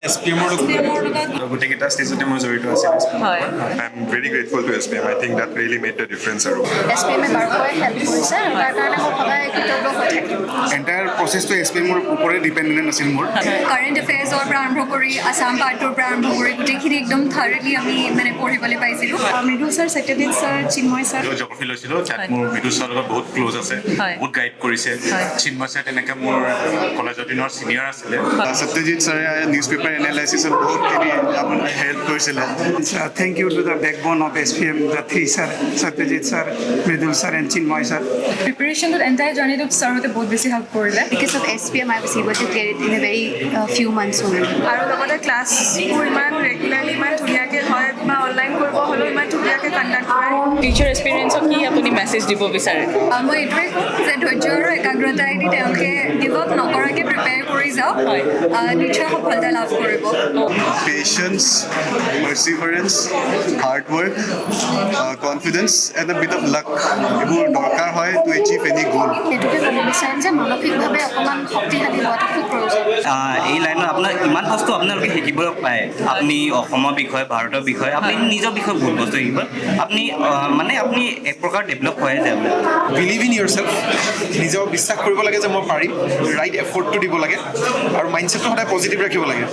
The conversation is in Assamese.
SPM গোটেইকেইটা ষ্টেজতে মই জড়িত আছিলোঁ। হয়। I am very grateful to SPM। I think that really made the difference আৰু SPM বাৰুকৈ হেল্প কৰিছে আৰু তাৰ কাৰণে মই সদায় কৃতজ্ঞ হৈ থাকিম। এণ্টায়াৰ প্ৰচেছটো SPMৰ ওপৰতে ডিপেণ্ডেণ্ট আছিল মোৰ। কাৰেণ্ট এফেয়াৰ্ছৰ পৰা আৰম্ভ কৰি আছাম পাৰ্টৰ পৰা আৰম্ভ কৰি গোটেইখিনি একদম থাৰলি আমি মানে পঢ়িবলৈ পাইছিলোঁ। Mridul sir, Satyajit sir, Chinmoy sir. Geography লৈছিলোঁ, তাত মোৰ মৃদুল ছাৰৰ লগত বহুত ক্ল'জ আছে, হয়। বহুত গাইড কৰিছে। হয়। চিন্ময় ছাৰ তেনেকৈ মোৰ কলেজৰ দিনৰ ছিনিয়ৰ আছিলে। সত্যজিৎ ছাৰে নিউজ পেপাৰ এনালাইচিছত বহুতখিনি আপোনাৰ হেল্প কৰিছিলে। Thank you to the backbone of SPM, the three sir, Satyajit sir, Mridul sir and Chinmoy sir. প্ৰিপেৰেশ্যনটোত এণ্টায়াৰ জাৰ্ণিটোত ছাৰহঁতে বহুত বেছি হেল্প কৰিলে। Because of SPM, I was able to get it in a very few months only. আৰু লগতে ক্লাছবোৰ ইমান ৰেগুলাৰলি ইমান ধুনীয়াকৈ হয় বা অনলাইন কৰিব হ'লেও ইমান ধুনীয়াকৈ কণ্ডাক্ট কৰে। টিচাৰ এক্সপিৰিয়েঞ্চক কি আপুনি মেছেজ দিব বিচাৰে? মই এইটোৱে ক'ম যে ধৈৰ্য আৰু একাগ্ৰতাই দি তেওঁলোকে গিভ আপ নকৰাকৈ প্ৰিপেয়াৰ কৰি যাওক, হয়। নিশ্চয় সফলতা লাভ কৰিব। Patience, perseverance, hard work, confidence and a bit of luck এইবোৰ দৰকাৰ হয় টু এচিভ এনি গ'ল। সেইটোকে ক'ব বিচাৰিম যে মানসিকভাৱে অকণমান শক্তিশালী হোৱাটো খুব প্ৰয়োজন। এই লাইনত আপোনাৰ ইমান বস্তু আপোনালোকে শিকিব পায়। আপুনি অসমৰ বিষয়ে, ভাৰতৰ বিষয়ে, আপুনি নিজৰ বিষয়ে বহুত বস্তু শিকিব। আপুনি আপুনি এক প্ৰকাৰ ডেভেলপ হৈ যায়। বিলিভ ইন ইয়ৰ চেল্ফ, নিজক বিশ্বাস কৰিব লাগে যে মই পাৰিম, ৰাইট এফৰ্টটো দিব লাগে আৰু মাইণ্ডছেটটো সদায় পজিটিভ ৰাখিব লাগে।